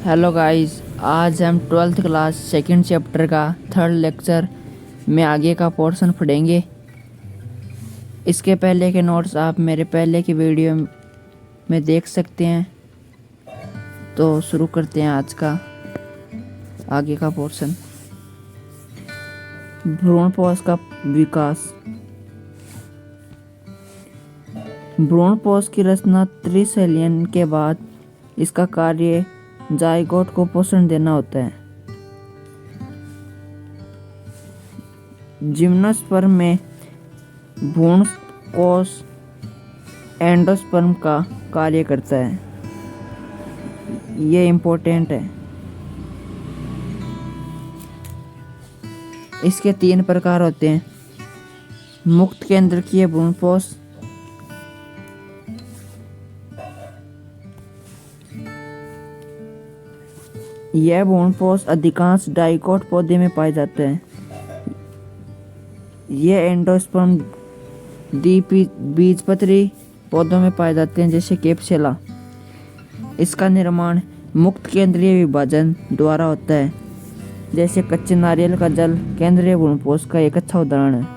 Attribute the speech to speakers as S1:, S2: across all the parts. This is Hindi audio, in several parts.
S1: हेलो गाइस, आज हम 12th क्लास सेकंड चैप्टर का थर्ड लेक्चर में आगे का पोर्शन पढ़ेंगे। इसके पहले के नोट्स आप मेरे पहले की वीडियो में देख सकते हैं। तो शुरू करते हैं आज का आगे का पोर्शन। भ्रूणपोष का विकास। भ्रूणपोष की रचना त्रिशैलियन के बाद इसका कार्य जाइगोट को पोषण देना होता है। जिम्नोस्पर्म में भ्रूणकोश एंडोस्पर्म का कार्य करता है। ये इम्पोर्टेंट है। इसके 3 प्रकार होते हैं। मुक्त केंद्रकीय भ्रूणपोष, यह भ्रूणपोष अधिकांश डाइकोट पौधे में पाए जाते हैं। यह एंडोस्पर्म द्विबीजपत्री पौधों में पाए जाते हैं, जैसे केपसेला। इसका निर्माण मुक्त केंद्रीय विभाजन द्वारा होता है, जैसे कच्चे नारियल का जल केंद्रीय भ्रूणपोष का एक अच्छा उदाहरण है।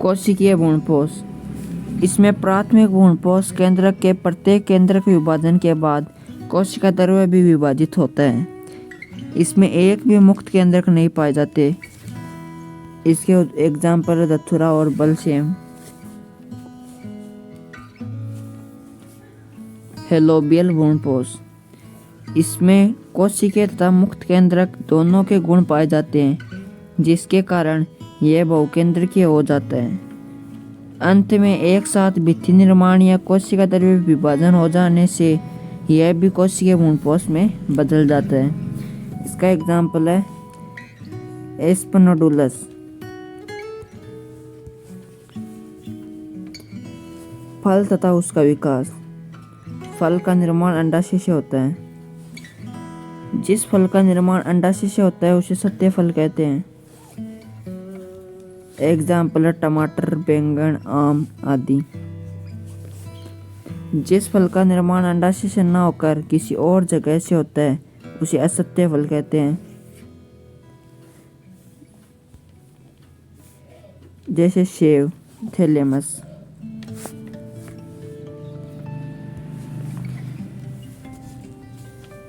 S1: कोशिकीय भ्रूणपोष। इसमें प्राथमिक भ्रूणपोष केंद्रक के प्रत्येक केंद्रक विभाजन के बाद कोशिका द्रव्य भी विभाजित होता है। इसमें एक भी मुक्त केंद्रक नहीं पाए जाते। इसके एग्जाम्पल दथुरा और बलसेम। हेलोबियल भ्रूणपोष। इसमें कोशिकीय तथा मुक्त केंद्रक दोनों के गुण पाए जाते हैं, जिसके कारण यह बहुकेंद्रकीय हो जाता है। अंत में एक साथ भित्ति निर्माण या कोशिका द्रव्य विभाजन हो जाने से यह भी कोशिकीय भ्रूणपोष में बदल जाता है। इसका एग्जाम्पल है एस्पनोडुलस। फल तथा उसका विकास। फल का निर्माण अंडाशय से होता है। जिस फल का निर्माण अंडाशय से होता है उसे सत्य फल कहते हैं। एग्जाम्पल है टमाटर, बैंगन, आम आदि। जिस फल का निर्माण अंडाशय से न होकर किसी और जगह से होता है उसे असत्य फल कहते हैं, जैसे सेब, थैलेमस।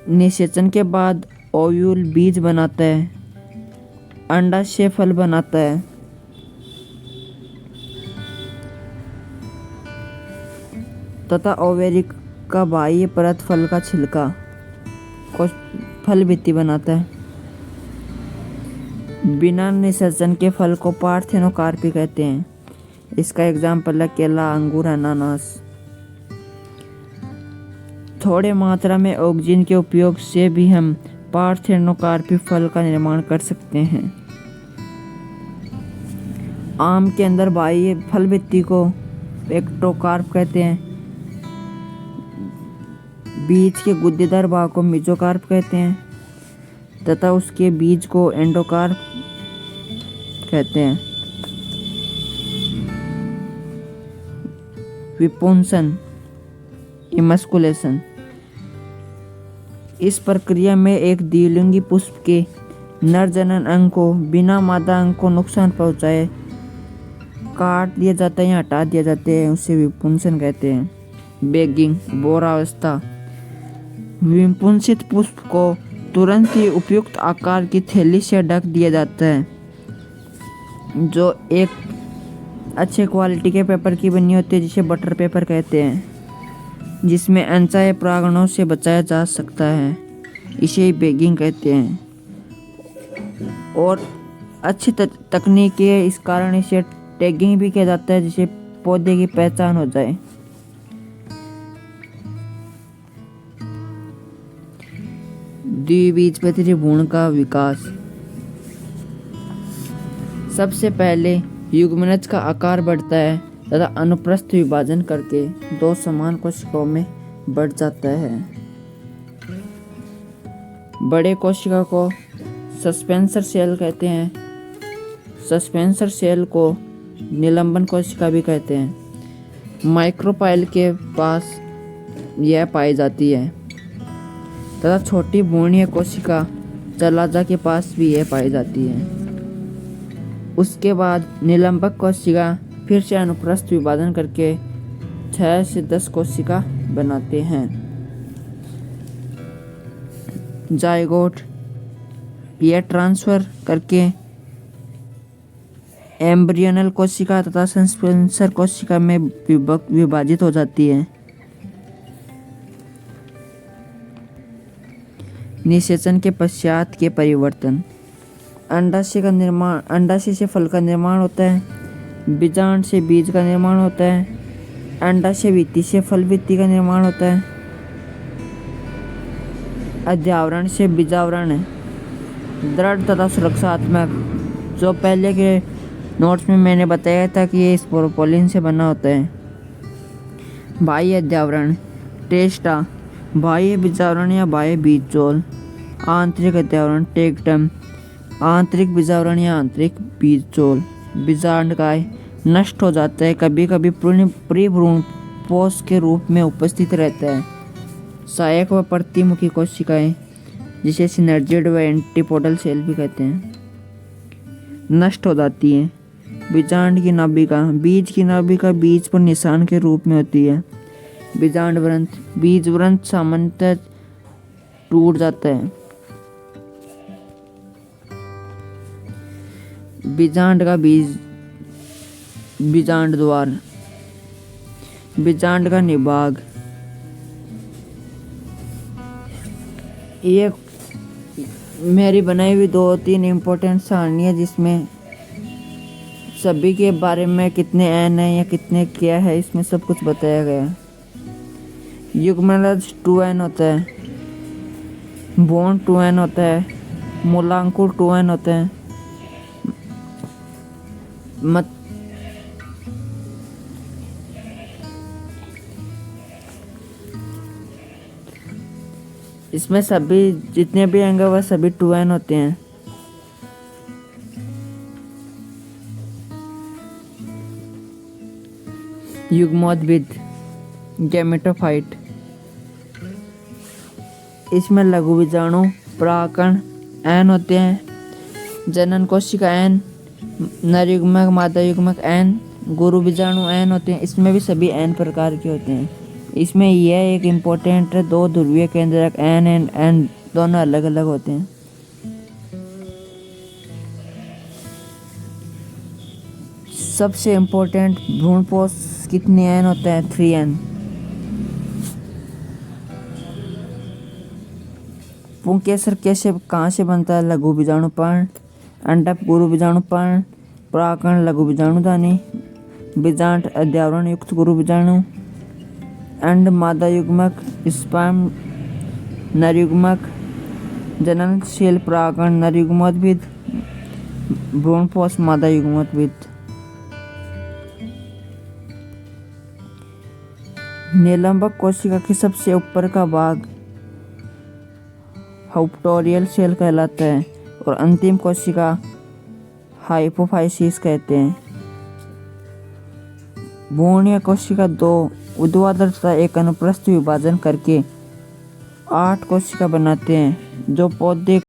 S1: निषेचन के बाद ओव्यूल बीज बनाता है, अंडाशय फल बनाता है। तथा ओवेरिक का बाह्य परत फल का छिलका को फल भित्ति बनाता है। बिना निषेचन के फल को पार्थेनोकार्पी कहते हैं। इसका एग्जाम्पल है केला, अंगूर, अनानास। थोड़े मात्रा में ऑक्सीजन के उपयोग से भी हम पार्थेनोकार्पी फल का निर्माण कर सकते हैं। आम के अंदर बाह्य फल भित्ति को एक्टोकार्प कहते हैं। बीज के गुद्देदार भाग को मेसोकार्प कहते हैं तथा उसके बीज को एंडोकार्प कहते हैं। विपुंसन, इमस्कुलेशन। इस प्रक्रिया में एक द्विलिंगी पुष्प के नर जनन अंग को बिना मादा अंग को नुकसान पहुंचाए काट दिया जाता है या हटा दिया जाता है, उसे विपुंसन कहते हैं। बेगिंग, बोरावस्था। विपुंसित पुष्प को तुरंत ही उपयुक्त आकार की थैली से ढक दिया जाता है, जो एक अच्छे क्वालिटी के पेपर की बनी होती है, जिसे बटर पेपर कहते हैं, जिसमें अनचाहे परागणों से बचाया जा सकता है। इसे ही बेगिंग कहते हैं। और अच्छी तकनीक है, इस कारण इसे टैगिंग भी किया जाता है, जिससे पौधे की पहचान हो जाए। द्विबीजपत्री भ्रूण का विकास। सबसे पहले युग्मनज का आकार बढ़ता है तथा अनुप्रस्थ विभाजन करके 2 समान कोशिकाओं में बढ़ जाता है। बड़े कोशिका को सस्पेंसर सेल कहते हैं। सस्पेंसर सेल को निलंबन कोशिका भी कहते हैं। माइक्रोपाइल के पास यह पाई जाती है तथा छोटी भ्रूणीय कोशिका जलाजा के पास भी यह पाई जाती है। उसके बाद निलंबक कोशिका फिर से अनुप्रस्थ विभाजन करके 6 से 10 कोशिका बनाते हैं। जाइगोट यह ट्रांसफर करके एम्ब्रियोनल कोशिका तथा संस्पेंसर कोशिका में विभाजित हो जाती है। निषेचन के पश्चात के परिवर्तन। अंडाशय से फल का निर्माण होता है। बीजांड से बीज का निर्माण होता है। अंडाशय भित्ति से फल भित्ति का निर्माण होता है। अध्यावरण से बीजावरण है। दृढ़ तथा सुरक्षात्मक, जो पहले के नोट्स में मैंने बताया था कि ये स्पोरोपोलिन से बना होता है। बाह्य अध्यावरण टेस्टा, बाह्य बीजावरण या बाह्य बीजजोल। आंतरिक अध्यावरण टेक्टम, आंतरिक बीजावरण या आंतरिक बीजजोल। बीजांडकाय नष्ट हो जाता है, कभी कभी प्रीभ्रूण पोष के रूप में उपस्थित रहता है। सहायक व प्रतिमुखी कोशिकाएं, जिसे सिनर्जिड व एंटीपोडल सेल भी कहते हैं, नष्ट हो जाती है। बीजांड की नाभिका, बीज की नाभिका बीज पर निशान के रूप में होती है। बीजांड व्रंत, बीज व्रंत सामान्यतः टूट जाता है। बीजांड का बीजांड द्वार, बीजांड का निभाग। ये मेरी बनाई हुई 2-3 इम्पोर्टेंट सारणियाँ जिसमें सभी के बारे में कितने एन है या कितने क्या है इसमें सब कुछ बताया गया है। युग्मनज 2n होता है, बॉन्ड 2n होता है, मूलांकुर 2n होते हैं। इसमें सभी जितने भी अंग वह सभी 2n होते हैं। युग्मोद्भिद गैमेटोफाइट, इसमें लघु बीजाणु परागकण n होते हैं। जनन कोशिका n, नर युग्मक मादा युग्मक n, गुरु बीजाणु n होते हैं। इसमें भी सभी n प्रकार के होते हैं। इसमें यह एक इम्पोर्टेंट है, 2 ध्रुवीय केंद्रक n एंड n दोनों अलग अलग होते हैं। सबसे इम्पोर्टेंट भ्रूणपोष कितने n होता है? 3n। पुंकेसर कैसे कहाँ से बनता है? लघु बीजाणु पर्ण, अंडक गुरु बीजाणु पर्ण, परागकण लघु बीजाणुधानी, बीजांड अध्यावरण युक्त गुरु बीजाणु, अंड मादा युग्मक, स्पर्म नर युग्मक, जननशील परागकण नर युग्मोद्भिद, भ्रूणपोष मादा युग्मोद्भिद। निलंबक कोशिका के सबसे ऊपर का भाग हाइपोप्टोरियल सेल कहलाता है और अंतिम कोशिका हाइपोफाइसिस कहते हैं। भ्रूणीय कोशिका 2 ऊर्ध्वाधर तथा एक अनुप्रस्थ विभाजन करके 8 कोशिका बनाते हैं, जो पौधे